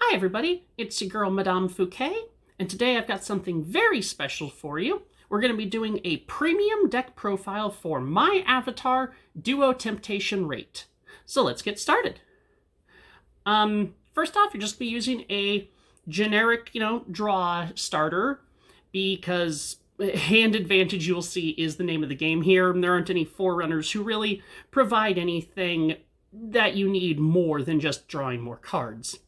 Hi everybody, it's your girl Madame Fouquet, and today I've got something very special for you. We're going to be doing a premium deck profile for my avatar, Duo Temptation Reit. So let's get started. First off, you're just going to be using a generic, draw starter, because hand advantage, you'll see, is the name of the game here, and there aren't any forerunners who really provide anything that you need more than just drawing more cards.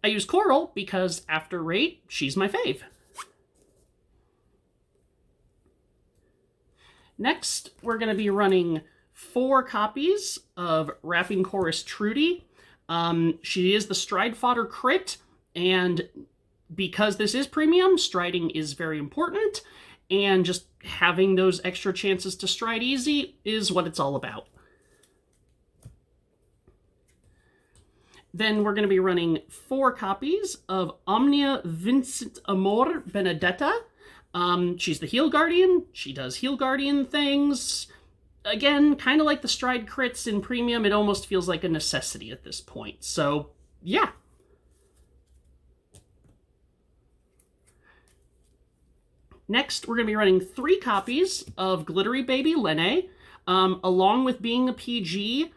I use Coral because after Reit, she's my fave. Next, we're going to be running 4 copies of Rapping Chorus Trudy. She is the Stride Fodder crit, and because this is premium, striding is very important, and just having those extra chances to stride easy is what it's all about. Then we're going to be running 4 copies of Omnia Vincit Amor Benedetta. She's the Heal Guardian. She does Heal Guardian things. Again, kind of like the Stride crits in Premium, it almost feels like a necessity at this point. So, yeah. Next, we're going to be running 3 copies of Glittery Baby Lene. Along with being a PG,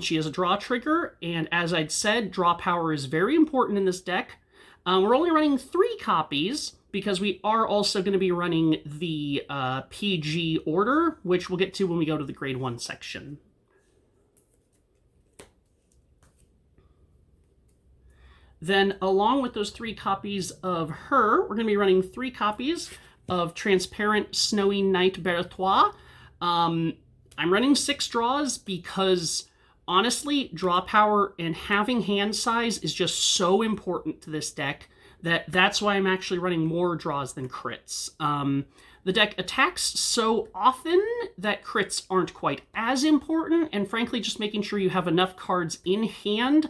she has a draw trigger, and as I'd said, draw power is very important in this deck. We're only running 3 copies because we are also going to be running the PG order, which we'll get to when we go to the Grade 1 section. Then, along with those 3 copies of her, we're going to be running 3 copies of Transparent Snowy Night Bertois. I'm running 6 draws because, honestly, draw power and having hand size is just so important to this deck that's why I'm actually running more draws than crits. The deck attacks so often that crits aren't quite as important, and frankly, just making sure you have enough cards in hand,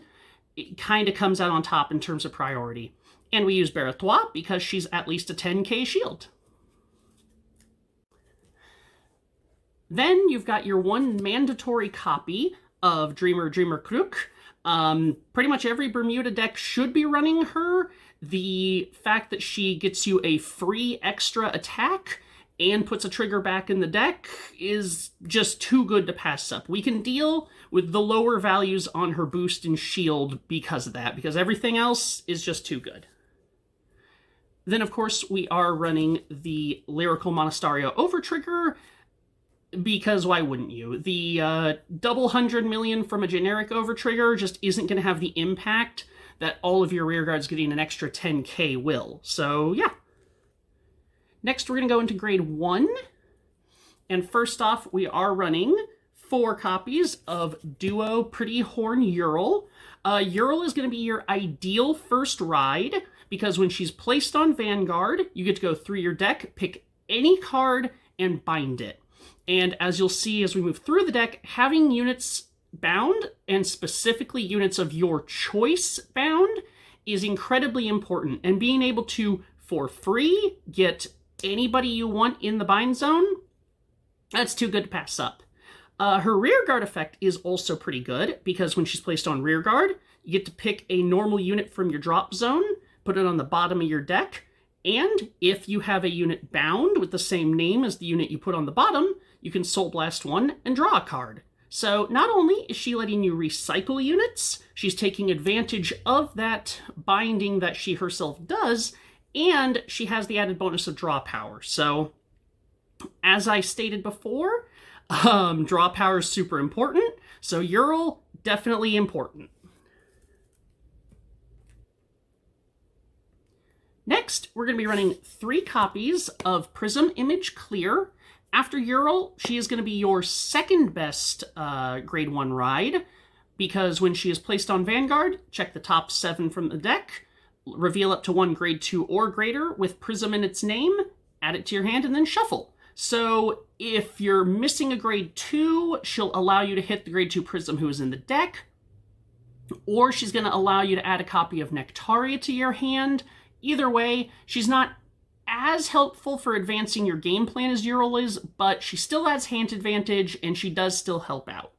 it kind of comes out on top in terms of priority. And we use Bertois because she's at least a 10k shield. Then you've got your 1 mandatory copy of Dreamer Crook. Pretty much every Bermuda deck should be running her. The fact that she gets you a free extra attack and puts a trigger back in the deck is just too good to pass up. We can deal with the lower values on her boost and shield because of that, because everything else is just too good. Then, of course, we are running the Lyrical Monasterio Overtrigger, because why wouldn't you? The double 100 million from a generic Overtrigger just isn't going to have the impact that all of your rearguards getting an extra 10k will. So, yeah. Next, we're going to go into Grade 1. And first off, we are running 4 copies of Duo Pretty Horn Ural. Ural is going to be your ideal first ride, because when she's placed on Vanguard, you get to go through your deck, pick any card, and bind it. And as you'll see as we move through the deck, having units bound, and specifically units of your choice bound, is incredibly important. And being able to, for free, get anybody you want in the bind zone, that's too good to pass up. Her rearguard effect is also pretty good, because when she's placed on rearguard, you get to pick a normal unit from your drop zone, put it on the bottom of your deck, and if you have a unit bound with the same name as the unit you put on the bottom, you can Soul Blast 1 and draw a card. So not only is she letting you recycle units, she's taking advantage of that binding that she herself does, and she has the added bonus of draw power. So, as I stated before, draw power is super important, so Ural, definitely important. Next, we're going to be running 3 copies of Prism Image Clear. After Ural, she is going to be your second best Grade 1 ride, because when she is placed on Vanguard, check the top 7 from the deck, reveal up to 1 Grade 2 or greater with Prism in its name, add it to your hand, and then shuffle. So if you're missing a Grade 2, she'll allow you to hit the Grade 2 Prism who is in the deck, or she's going to allow you to add a copy of Nectaria to your hand. Either way, she's not as helpful for advancing your game plan as Ural is, but she still adds hand advantage, and she does still help out.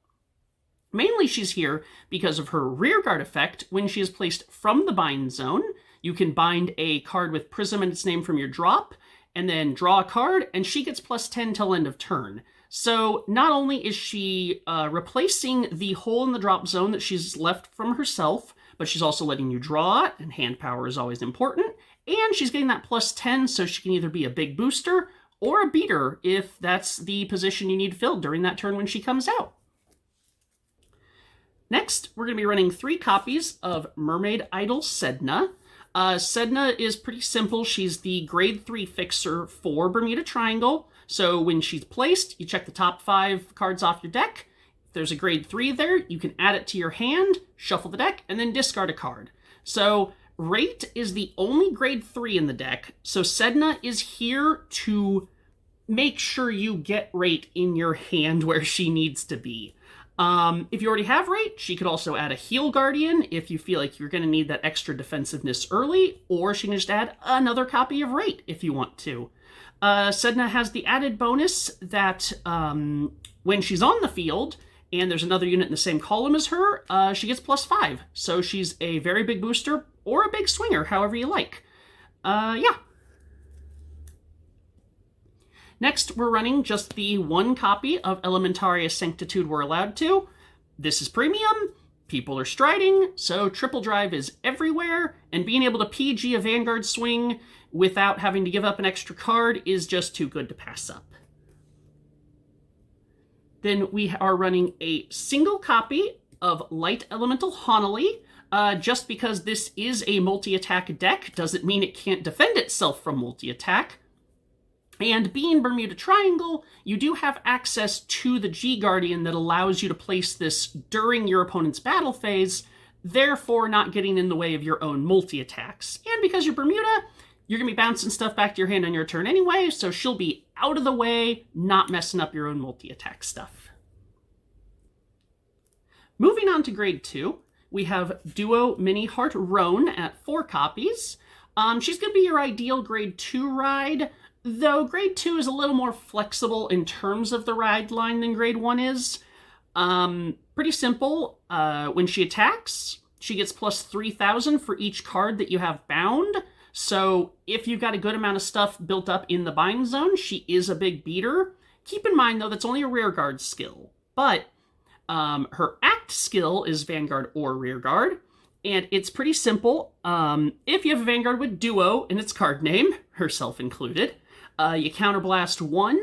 Mainly she's here because of her rearguard effect. When she is placed from the bind zone, you can bind a card with Prism and its name from your drop, and then draw a card, and she gets +10 till end of turn. So not only is she replacing the hole in the drop zone that she's left from herself, but she's also letting you draw it, and hand power is always important, and she's getting that +10, so she can either be a big booster or a beater if that's the position you need filled during that turn when she comes out. Next, we're going to be running 3 copies of Mermaid Idol Sedna. Sedna is pretty simple. She's the grade 3 fixer for Bermuda Triangle. So when she's placed, you check the top 5 cards off your deck. If there's a grade 3 there, you can add it to your hand, shuffle the deck, and then discard a card. So Reit is the only grade 3 in the deck. So Sedna is here to make sure you get Reit in your hand where she needs to be. If you already have Reit, she could also add a Heal Guardian if you feel like you're going to need that extra defensiveness early, or she can just add another copy of Reit if you want to. Sedna has the added bonus that when she's on the field, and there's another unit in the same column as her, she gets +5. So she's a very big booster, or a big swinger, however you like. Yeah. Next, we're running just the 1 copy of Elementaria Sanctitude we're allowed to. This is premium, people are striding, so triple drive is everywhere, and being able to PG a Vanguard swing without having to give up an extra card is just too good to pass up. Then we are running a single copy of Light Elemental Honolly. Just because this is a multi-attack deck doesn't mean it can't defend itself from multi-attack. And being Bermuda Triangle, you do have access to the G-Guardian that allows you to place this during your opponent's battle phase, therefore not getting in the way of your own multi-attacks. And because you're Bermuda, you're going to be bouncing stuff back to your hand on your turn anyway, so she'll be out of the way, not messing up your own multi-attack stuff. Moving on to Grade 2, we have Duo Mini Heart Roan at 4 copies. She's going to be your ideal Grade 2 ride, though Grade 2 is a little more flexible in terms of the ride line than Grade 1 is. Pretty simple. When she attacks, she gets +3,000 for each card that you have bound. So if you've got a good amount of stuff built up in the bind zone, she is a big beater. Keep in mind, though, that's only a rearguard skill. But her act skill is Vanguard or Rearguard. And it's pretty simple. If you have a Vanguard with Duo in its card name, herself included, you counterblast 1,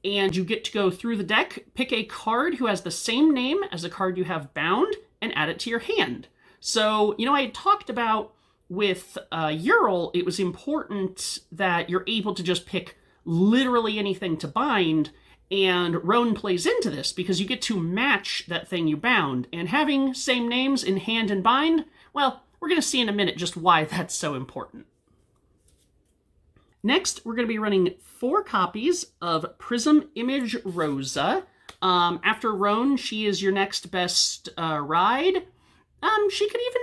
and you get to go through the deck, pick a card who has the same name as a card you have bound, and add it to your hand. So, I had talked about with Ural, it was important that you're able to just pick literally anything to bind, and Roan plays into this, because you get to match that thing you bound, and having same names in hand and bind, well, we're going to see in a minute just why that's so important. Next, we're going to be running 4 copies of Prism Image Rosa. After Roan, she is your next best ride. She could even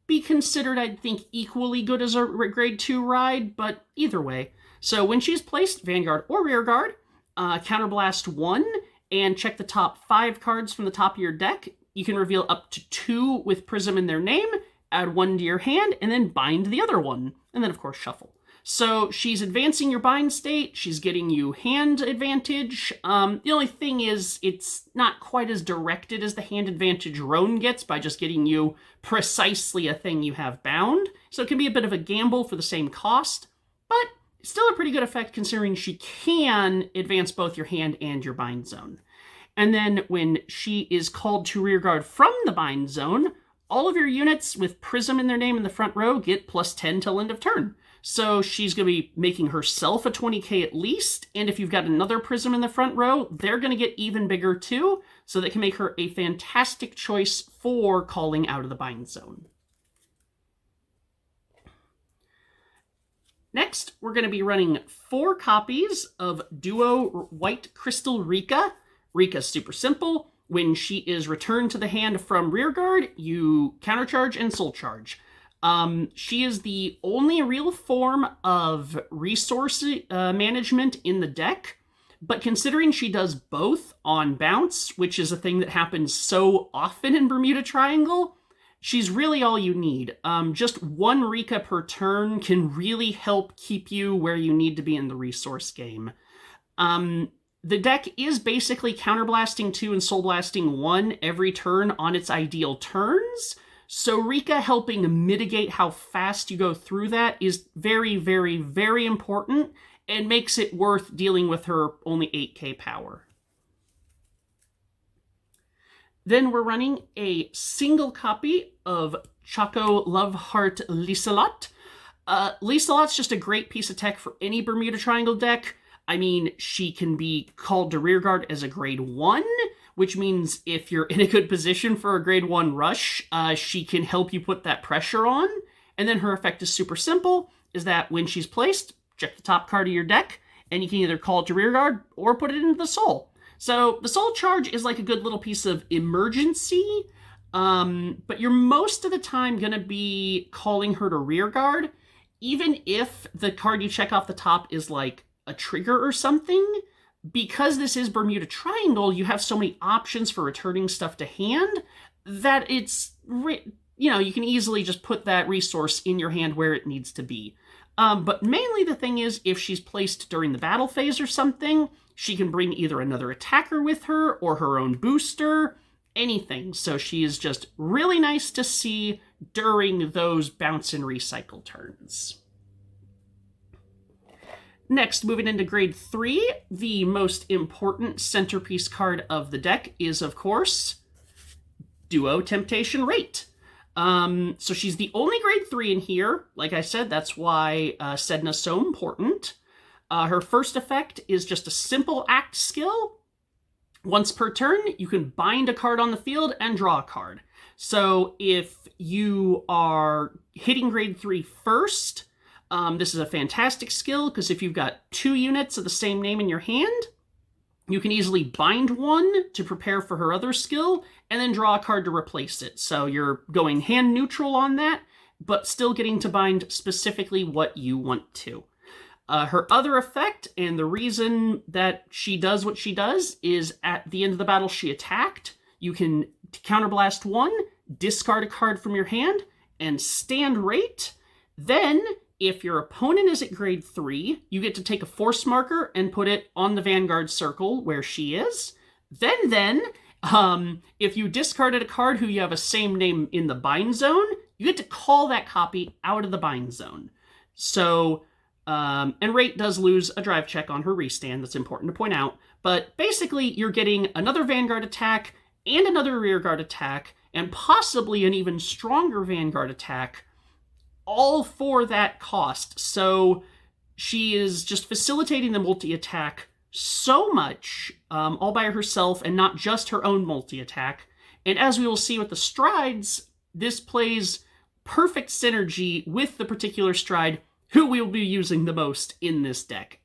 be considered, I think, equally good as a Grade 2 ride, but either way. So when she's placed, Vanguard or Rearguard, counterblast 1, and check the top 5 cards from the top of your deck. You can reveal up to 2 with Prism in their name, add 1 to your hand, and then bind the other one. And then, of course, shuffle. So she's advancing your bind state, she's getting you hand advantage. The only thing is, it's not quite as directed as the hand advantage Roan gets by just getting you precisely a thing you have bound. So it can be a bit of a gamble for the same cost, but still a pretty good effect considering she can advance both your hand and your bind zone. And then when she is called to rearguard from the bind zone, all of your units with Prism in their name in the front row get +10 till end of turn. So she's going to be making herself a 20k at least, and if you've got another Prism in the front row, they're going to get even bigger too, so that can make her a fantastic choice for calling out of the bind zone. Next, we're going to be running 4 copies of Duo White Crystal Rika. Rika's super simple. When she is returned to the hand from Rearguard, you countercharge and soul charge. She is the only real form of resource management in the deck. But considering she does both on bounce, which is a thing that happens so often in Bermuda Triangle, she's really all you need. Just one Rika per turn can really help keep you where you need to be in the resource game. The deck is basically counterblasting 2 and soul blasting 1 every turn on its ideal turns, so Rika helping mitigate how fast you go through that is very, very, very important and makes it worth dealing with her only 8k power. Then we're running a single copy of Choco Loveheart Liselot. Liselot's just a great piece of tech for any Bermuda Triangle deck. I mean, she can be called to rearguard as a grade 1, which means if you're in a good position for a grade 1 rush, she can help you put that pressure on. And then her effect is super simple, is that when she's placed, check the top card of your deck, and you can either call it to rearguard or put it into the soul. So the soul charge is like a good little piece of emergency, but you're most of the time going to be calling her to rearguard, even if the card you check off the top is like a trigger or something. Because this is Bermuda Triangle, you have so many options for returning stuff to hand that it's, you can easily just put that resource in your hand where it needs to be. But mainly the thing is, if she's placed during the battle phase or something, she can bring either another attacker with her or her own booster, anything. So she is just really nice to see during those bounce and recycle turns. Next, moving into grade 3, the most important centerpiece card of the deck is, of course, Duo Temptation Reit. So she's the only grade 3 in here. Like I said, that's why Sedna's so important. Her first effect is just a simple act skill. Once per turn, you can bind a card on the field and draw a card. So if you are hitting grade 3 first, this is a fantastic skill, because if you've got 2 units of the same name in your hand, you can easily bind one to prepare for her other skill, and then draw a card to replace it. So you're going hand neutral on that, but still getting to bind specifically what you want to. Her other effect, and the reason that she does what she does, is at the end of the battle she attacked, you can counterblast 1, discard a card from your hand, and stand Reit. Then, if your opponent is at grade 3, you get to take a force marker and put it on the Vanguard circle where she is. Then, if you discarded a card who you have a same name in the bind zone, you get to call that copy out of the bind zone. So, and Reit does lose a drive check on her restand, that's important to point out. But basically, you're getting another Vanguard attack and another rearguard attack, and possibly an even stronger Vanguard attack, all for that cost. So she is just facilitating the multi-attack so much, all by herself, and not just her own multi-attack. And as we will see with the strides, this plays perfect synergy with the particular stride who we will be using the most in this deck.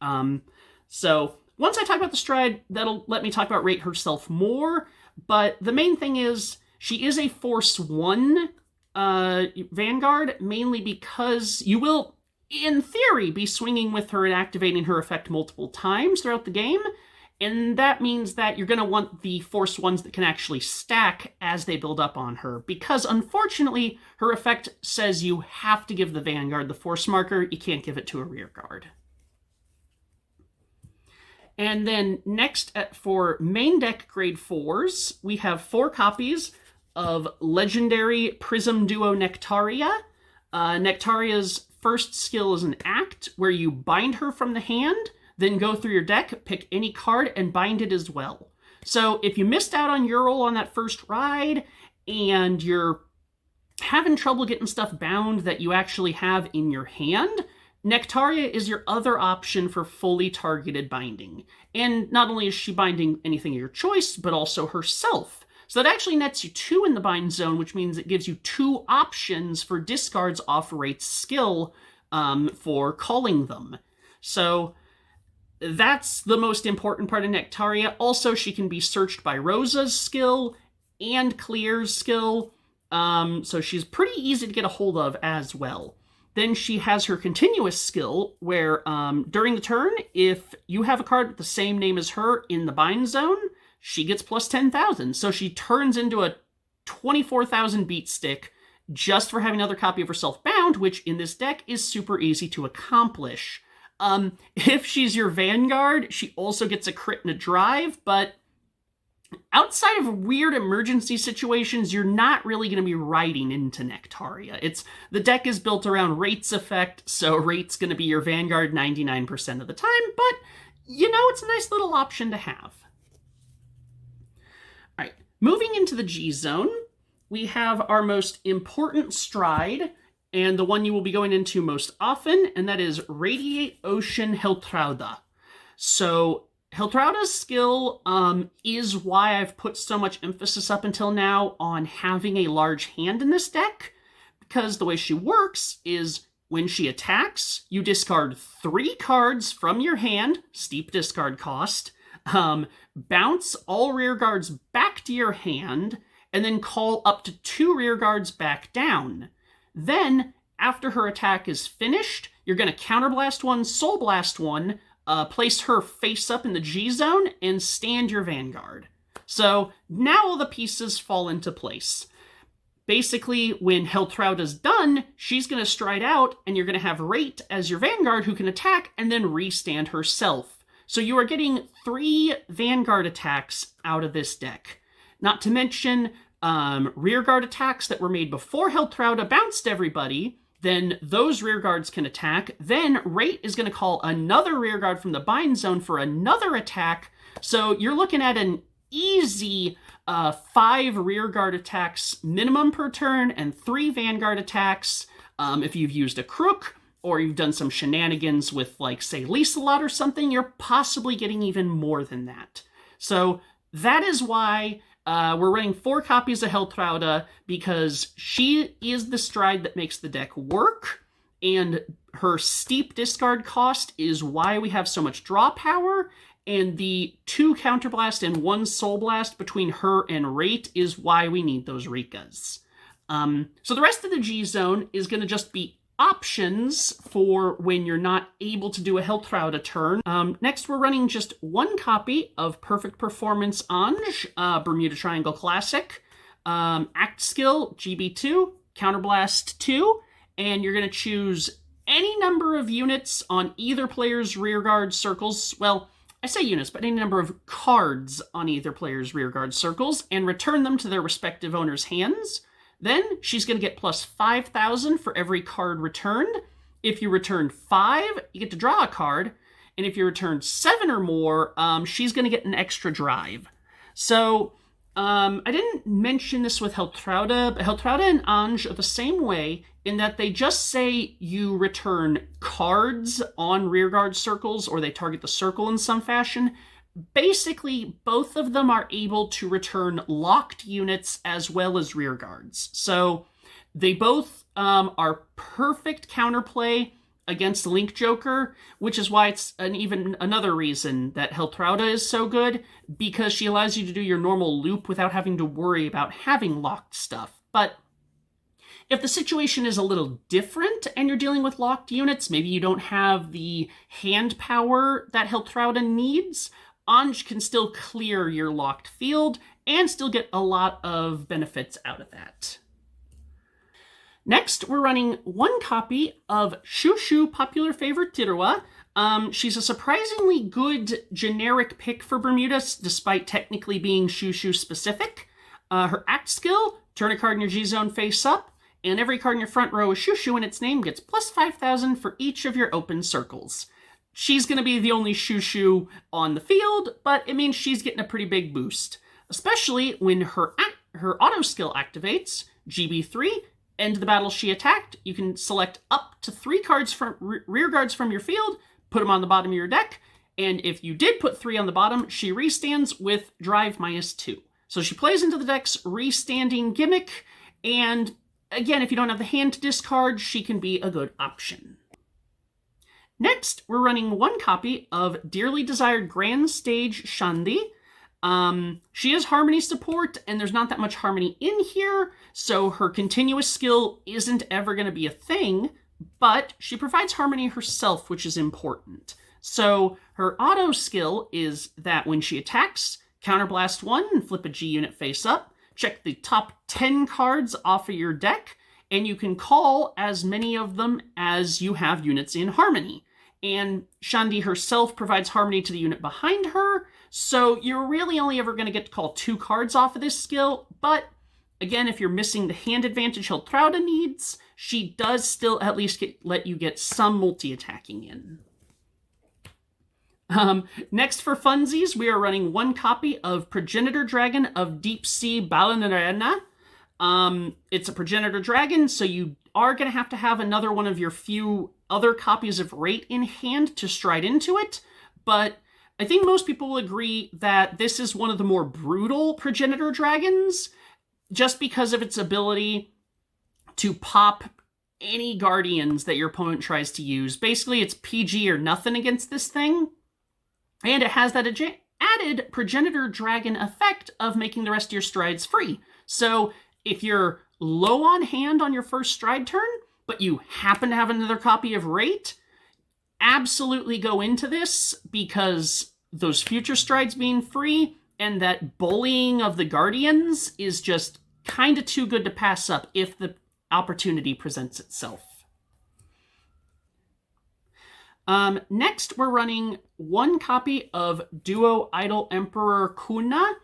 So once I talk about the stride, that'll let me talk about Reit herself more, but the main thing is she is a Force 1 Vanguard, mainly because you will, in theory, be swinging with her and activating her effect multiple times throughout the game, and that means that you're going to want the Force 1s that can actually stack as they build up on her, because unfortunately, her effect says you have to give the Vanguard the Force marker, you can't give it to a rearguard. And then next, for main deck grade 4s, we have 4 copies of Legendary Prism Duo Nectaria. Nectaria's first skill is an act where you bind her from the hand, then go through your deck, pick any card, and bind it as well. So if you missed out on your roll on that first ride, and you're having trouble getting stuff bound that you actually have in your hand, Nectaria is your other option for fully targeted binding. And not only is she binding anything of your choice, but also herself. So that actually nets you 2 in the bind zone, which means it gives you 2 options for discards off Reit's skill for calling them. So that's the most important part of Nectaria. Also, she can be searched by Rosa's skill and Clear's skill, so she's pretty easy to get a hold of as well. Then she has her continuous skill where during the turn, if you have a card with the same name as her in the bind zone, she gets plus 10,000. So she turns into a 24,000 beat stick just for having another copy of herself bound, which in this deck is super easy to accomplish. If she's your Vanguard, she also gets a crit and a drive, but outside of weird emergency situations, you're not really going to be riding into Nectaria. The deck is built around Reit's effect, so Reit's going to be your Vanguard 99% of the time, but, it's a nice little option to have. All right, moving into the G zone, we have our most important stride, and the one you will be going into most often, and that is Radiate Ocean Heltrauda. So Heltrauda's skill is why I've put so much emphasis up until now on having a large hand in this deck, because the way she works is when she attacks, you discard 3 cards from your hand, steep discard cost, bounce all rear guards back to your hand, and then call up to 2 rear guards back down. Then, after her attack is finished, you're going to counterblast 1, soul blast 1, place her face up in the G zone, and stand your Vanguard. So now all the pieces fall into place. Basically, when Heltrauda's done, she's going to stride out, and you're going to have Reit as your Vanguard who can attack and then restand herself. So you are getting 3 Vanguard attacks out of this deck. Not to mention rearguard attacks that were made before Heltrauda bounced everybody. Then those rearguards can attack. Then Reit is going to call another rearguard from the bind zone for another attack. So you're looking at an easy 5 rearguard attacks minimum per turn and 3 Vanguard attacks. If you've used a Crook or you've done some shenanigans with, like, say, Lieselot or something, you're possibly getting even more than that. So that is why we're running 4 copies of Heltrauda, because she is the stride that makes the deck work, and her steep discard cost is why we have so much draw power, and the 2 counterblast and 1 soul blast between her and Reit is why we need those Rikas. So the rest of the G zone is going to just be options for when you're not able to do a Heltrauda turn. Next, we're running just 1 copy of Perfect Performance Ange, Bermuda Triangle Classic, Act Skill, GB2, Counterblast 2, and you're going to choose any number of units on either player's rearguard circles. Well, I say units, but any number of cards on either player's rearguard circles, and return them to their respective owner's hands. Then she's going to get plus 5,000 for every card returned. If you return 5, you get to draw a card. And if you return 7 or more, she's going to get an extra drive. So I didn't mention this with Heltrauda, but Heltrauda and Ange are the same way in that they just say you return cards on rearguard circles, or they target the circle in some fashion. Basically, both of them are able to return locked units as well as rearguards. So they both are perfect counterplay against Link Joker, which is why it's even another reason that Heltrauda is so good, because she allows you to do your normal loop without having to worry about having locked stuff. But if the situation is a little different and you're dealing with locked units, maybe you don't have the hand power that Heltrauda needs, Ange can still clear your locked field and still get a lot of benefits out of that. Next, we're running 1 copy of Shushu Popular Favorite Tirua. She's a surprisingly good generic pick for Bermuda, despite technically being Shushu specific. Her act skill, turn a card in your G-Zone face up, and every card in your front row with Shushu in its name gets plus 5,000 for each of your open circles. She's going to be the only Shushu on the field, but it means she's getting a pretty big boost, especially when her auto skill activates, GB3, end the battle she attacked. You can select up to 3 cards from rear guards from your field, put them on the bottom of your deck, and if you did put 3 on the bottom, she restands with drive -2. So she plays into the deck's restanding gimmick, and again, if you don't have the hand to discard, she can be a good option. Next, we're running 1 copy of Dearly Desired Grand Stage Shandi. She has Harmony support, and there's not that much Harmony in here, so her continuous skill isn't ever going to be a thing, but she provides harmony herself, which is important. So her auto skill is that when she attacks, counterblast 1 and flip a G unit face up, check the top 10 cards off of your deck, and you can call as many of them as you have units in harmony. And Shandi herself provides harmony to the unit behind her, so you're really only ever going to get to call 2 cards off of this skill, but again, if you're missing the hand advantage Hiltrauda needs, she does still at least let you get some multi-attacking in. Next for funsies, we are running 1 copy of Progenitor Dragon of Deep Sea Balanarena. It's a Progenitor Dragon, so you are going to have another one of your few other copies of Reit in hand to stride into it, but I think most people will agree that this is one of the more brutal Progenitor Dragons, just because of its ability to pop any Guardians that your opponent tries to use. Basically, it's PG or nothing against this thing. And it has that added Progenitor Dragon effect of making the rest of your strides free. So if you're low on hand on your first stride turn, but you happen to have another copy of Reit, absolutely go into this, because those future strides being free and that bullying of the Guardians is just kind of too good to pass up if the opportunity presents itself. Next, we're running 1 copy of Duo Idol Emperor Kuna.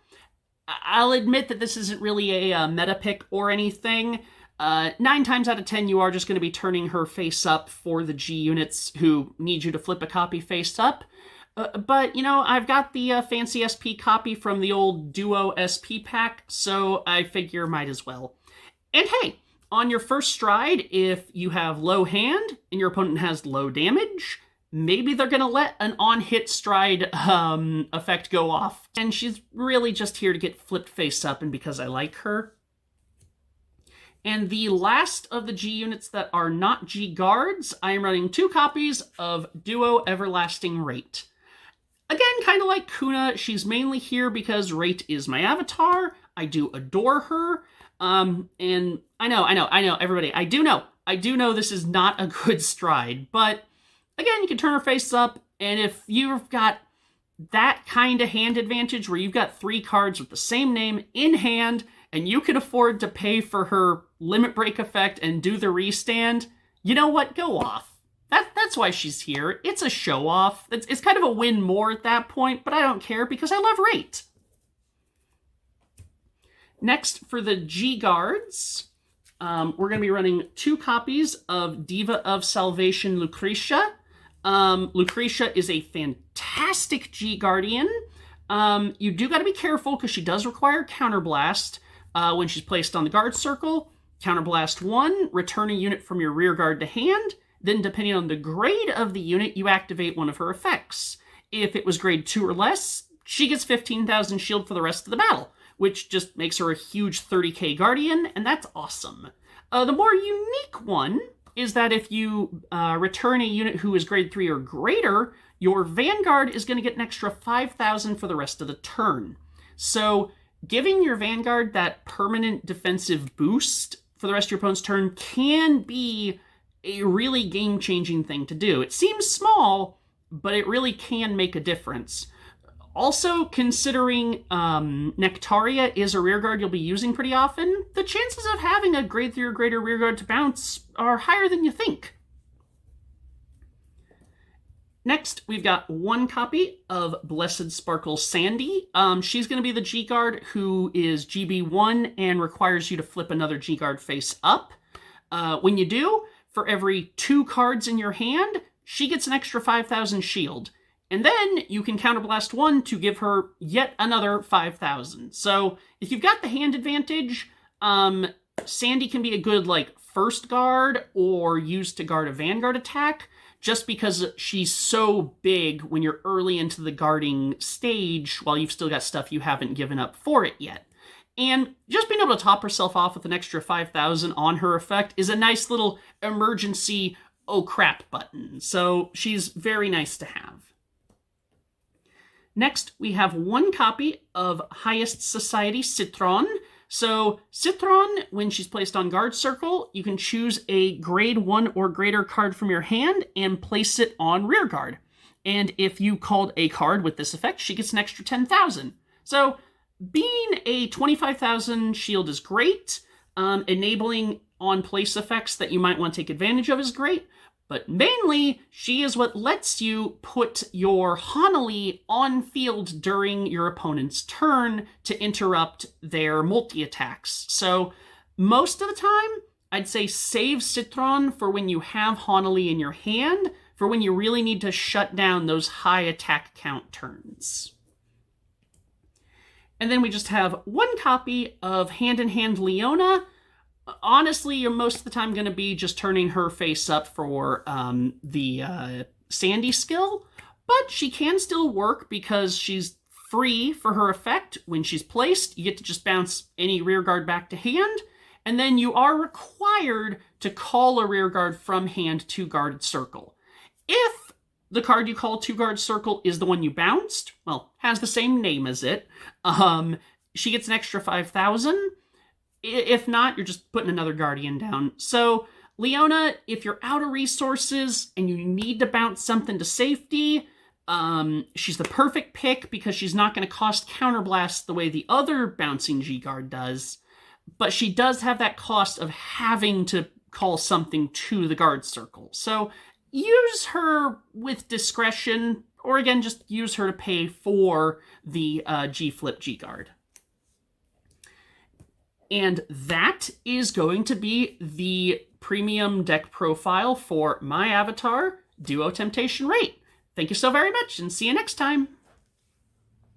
I'll admit that this isn't really a meta pick or anything. 9 times out of 10, you are just going to be turning her face up for the G units who need you to flip a copy face up. But, you know, I've got the fancy SP copy from the old Duo SP pack, so I figure might as well. And hey, on your first stride, if you have low hand and your opponent has low damage, maybe they're going to let an on-hit stride effect go off. And she's really just here to get flipped face up, and because I like her. And the last of the G units that are not G guards, I am running 2 copies of Duo Everlasting Reit. Again, kind of like Kuna, she's mainly here because Reit is my avatar. I do adore her. And I know, everybody, I do know this is not a good stride, but again, you can turn her face up, and if you've got that kind of hand advantage where you've got 3 cards with the same name in hand, and you can afford to pay for her limit break effect and do the restand, you know what? Go off. That's why she's here. It's a show-off. It's kind of a win more at that point, but I don't care because I love Reit. Next, for the G Guards, we're going to be running 2 copies of Diva of Salvation Lucretia. Lucretia is a fantastic G Guardian. You do got to be careful because she does require Counterblast when she's placed on the guard circle. Counterblast 1, return a unit from your rear guard to hand. Then, depending on the grade of the unit, you activate one of her effects. If it was grade 2 or less, she gets 15,000 shield for the rest of the battle, which just makes her a huge 30k Guardian, and that's awesome. The more unique one is that if you return a unit who is grade 3 or greater, your Vanguard is going to get an extra 5,000 for the rest of the turn. So giving your Vanguard that permanent defensive boost for the rest of your opponent's turn can be a really game-changing thing to do. It seems small, but it really can make a difference. Also, considering Nectaria is a rearguard you'll be using pretty often, the chances of having a grade 3 or greater rearguard to bounce are higher than you think. Next, we've got 1 copy of Blessed Sparkle Sandy. She's going to be the G-Guard who is GB1 and requires you to flip another G-Guard face up. When you do, for every 2 cards in your hand, she gets an extra 5,000 shield. And then you can Counterblast 1 to give her yet another 5,000. So if you've got the hand advantage, Sandy can be a good first guard or used to guard a Vanguard attack, just because she's so big when you're early into the guarding stage while you've still got stuff you haven't given up for it yet. And just being able to top herself off with an extra 5,000 on her effect is a nice little emergency oh crap button. So she's very nice to have. Next, we have 1 copy of Highest Society Citron. So Citron, when she's placed on guard circle, you can choose a grade 1 or greater card from your hand and place it on rear guard. And if you called a card with this effect, she gets an extra 10,000. So being a 25,000 shield is great. Enabling on-place effects that you might want to take advantage of is great. But mainly, she is what lets you put your Hanali on field during your opponent's turn to interrupt their multi-attacks. So most of the time, I'd say save Citron for when you have Hanali in your hand, for when you really need to shut down those high attack count turns. And then we just have one copy of Hand-in-Hand Leona. Honestly, you're most of the time going to be just turning her face up for the Sandy skill, but she can still work because she's free for her effect. When she's placed, you get to just bounce any rearguard back to hand, and then you are required to call a rearguard from hand to guarded circle. If the card you call to guard circle is the one you bounced, well, has the same name as it, she gets an extra 5,000. If not, you're just putting another Guardian down. So, Leona, if you're out of resources and you need to bounce something to safety, she's the perfect pick because she's not going to cost Counterblast the way the other bouncing G-Guard does. But she does have that cost of having to call something to the guard circle. So, use her with discretion, or again, just use her to pay for the G-Flip G-Guard. And that is going to be the premium deck profile for my avatar, Duo Temptation Reit. Thank you so very much, and see you next time.